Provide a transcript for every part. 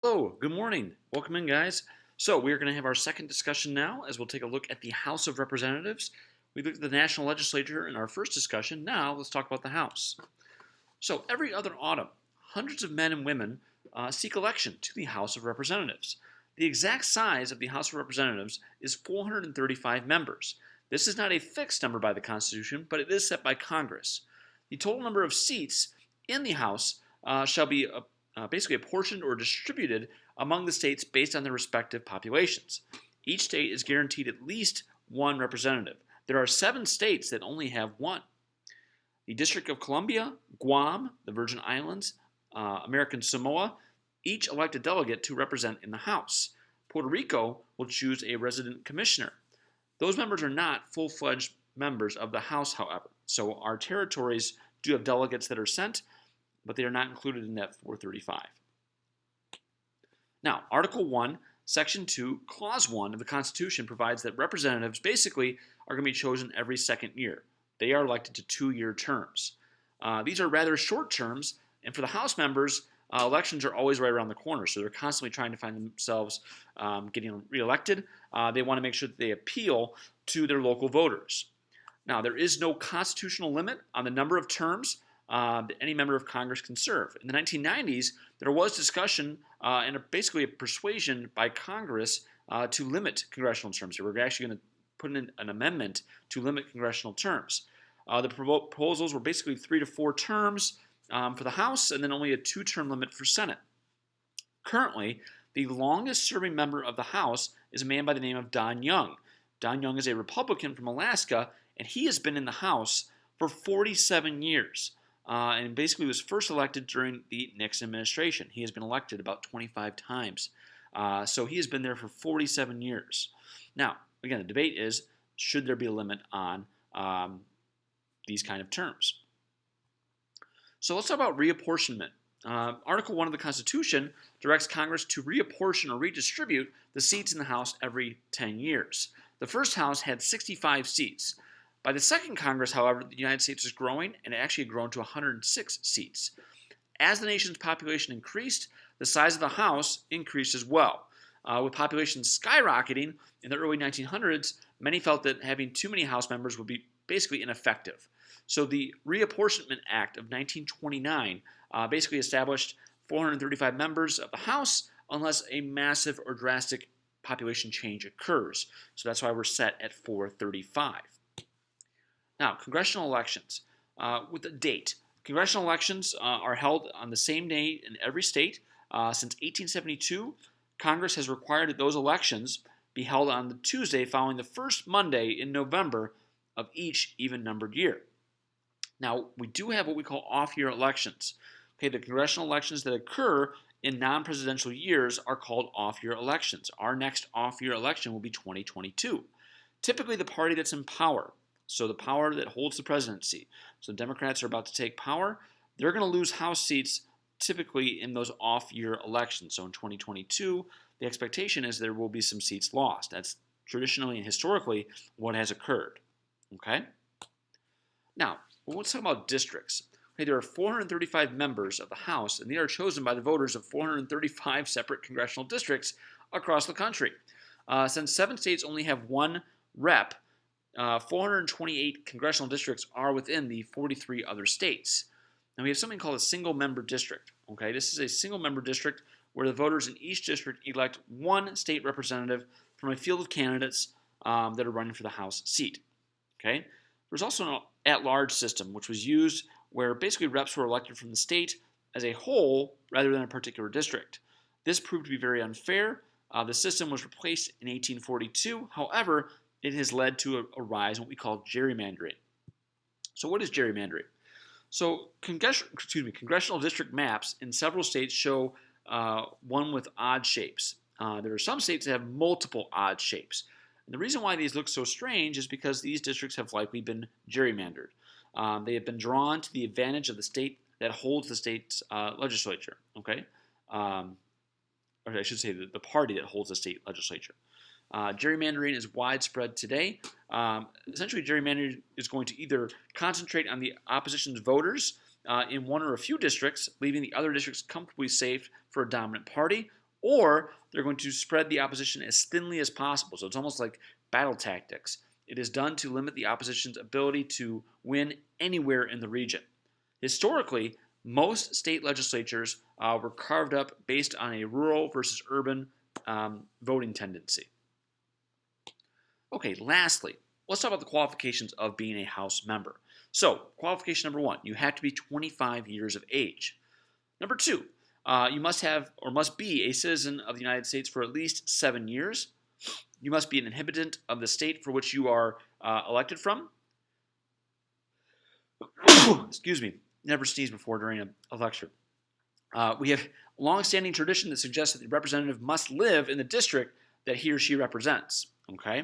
Hello, good morning. Welcome in, guys. So, we're going to have our second discussion now as we'll take a look at the House of Representatives. We looked at the national legislature in our first discussion. Now, let's talk about the House. So, every other autumn, hundreds of men and women seek election to the House of Representatives. The exact size of the House of Representatives is 435 members. This is not a fixed number by the Constitution, but it is set by Congress. The total number of seats in the House shall be basically apportioned or distributed among the states based on their respective populations. Each state is guaranteed at least one representative. There are 7 states that only have one. The District of Columbia, Guam, the Virgin Islands, American Samoa, each elect a delegate to represent in the House. Puerto Rico will choose a resident commissioner. Those members are not full-fledged members of the House, however. So our territories do have delegates that are sent, but they are not included in that 435. Now, Article 1, Section 2, Clause 1 of the Constitution provides that representatives basically are going to be chosen every second year. They are elected to 2-year terms. These are rather short terms, and for the House members, elections are always right around the corner, so they're constantly trying to find themselves getting reelected. They want to make sure that they appeal to their local voters. Now, there is no constitutional limit on the number of terms that any member of Congress can serve. In the 1990s, there was discussion and basically a persuasion by Congress to limit congressional terms. They were actually going to put in an amendment to limit congressional terms. The proposals were basically 3 to 4 terms for the House and then only a 2-term limit for Senate. Currently, the longest-serving member of the House is a man by the name of Don Young. Don Young is a Republican from Alaska, and he has been in the House for 47 years. And basically was first elected during the Nixon administration. He has been elected about 25 times. So he has been there for 47 years. Now, again, the debate is, should there be a limit on these kind of terms? So let's talk about reapportionment. Article 1 of the Constitution directs Congress to reapportion or redistribute the seats in the House every 10 years. The first House had 65 seats. By the second Congress, however, the United States is growing and it actually had grown to 106 seats. As the nation's population increased, the size of the House increased as well. With population skyrocketing in the early 1900s, many felt that having too many House members would be basically ineffective. So the Reapportionment Act of 1929 basically established 435 members of the House unless a massive or drastic population change occurs. So that's why we're set at 435. Now, congressional elections with a date. Congressional elections are held on the same day in every state. Since 1872, Congress has required that those elections be held on the Tuesday following the first Monday in November of each even-numbered year. Now, we do have what we call off-year elections. Okay, the congressional elections that occur in non-presidential years are called off-year elections. Our next off-year election will be 2022. Typically, the party that's in power, so the power that holds the presidency. So the Democrats are about to take power. They're going to lose House seats typically in those off-year elections. So in 2022, the expectation is there will be some seats lost. That's traditionally and historically what has occurred. Okay? Now, let's talk about districts. Okay, there are 435 members of the House, and they are chosen by the voters of 435 separate congressional districts across the country. Since 7 states only have one rep, 428 congressional districts are within the 43 other states. Now we have something called a single-member district. Okay, this is a single-member district where the voters in each district elect one state representative from a field of candidates that are running for the House seat. Okay, there's also an at-large system which was used where basically reps were elected from the state as a whole rather than a particular district. This proved to be very unfair. The system was replaced in 1842. However, it has led to a rise in what we call gerrymandering. So what is gerrymandering? So congressional district maps in several states show one with odd shapes. There are some states that have multiple odd shapes. And the reason why these look so strange is because these districts have likely been gerrymandered. They have been drawn to the advantage of the state that holds the state's legislature. Okay, or I should say the party that holds the state legislature. Gerrymandering is widespread today. Essentially, gerrymandering is going to either concentrate on the opposition's voters in one or a few districts, leaving the other districts comfortably safe for a dominant party, or they're going to spread the opposition as thinly as possible. So it's almost like battle tactics. It is done to limit the opposition's ability to win anywhere in the region. Historically, most state legislatures were carved up based on a rural versus urban voting tendency. Okay, lastly, let's talk about the qualifications of being a House member. So, qualification number 1, you have to be 25 years of age. Number 2, you must have or must be a citizen of the United States for at least 7 years. You must be an inhabitant of the state for which you are elected from. Excuse me, never sneeze before during a lecture. We have a long-standing tradition that suggests that the representative must live in the district that he or she represents. Okay?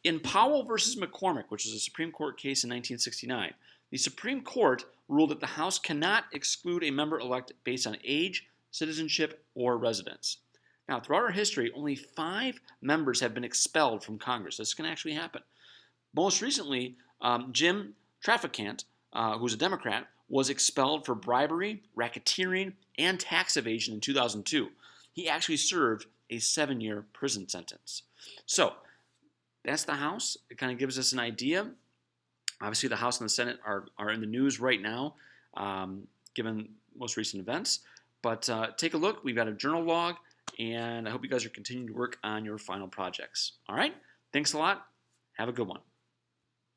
In Powell versus McCormick, which is a Supreme Court case in 1969, the Supreme Court ruled that the House cannot exclude a member-elect based on age, citizenship, or residence. Now, throughout our history, only 5 members have been expelled from Congress. This can actually happen. Most recently, Jim Traficant, who's a Democrat, was expelled for bribery, racketeering, and tax evasion in 2002. He actually served a 7-year prison sentence. So, that's the House. It kind of gives us an idea. Obviously, the House and the Senate are in the news right now, given most recent events. But take a look. We've got a journal log, and I hope you guys are continuing to work on your final projects. All right? Thanks a lot. Have a good one.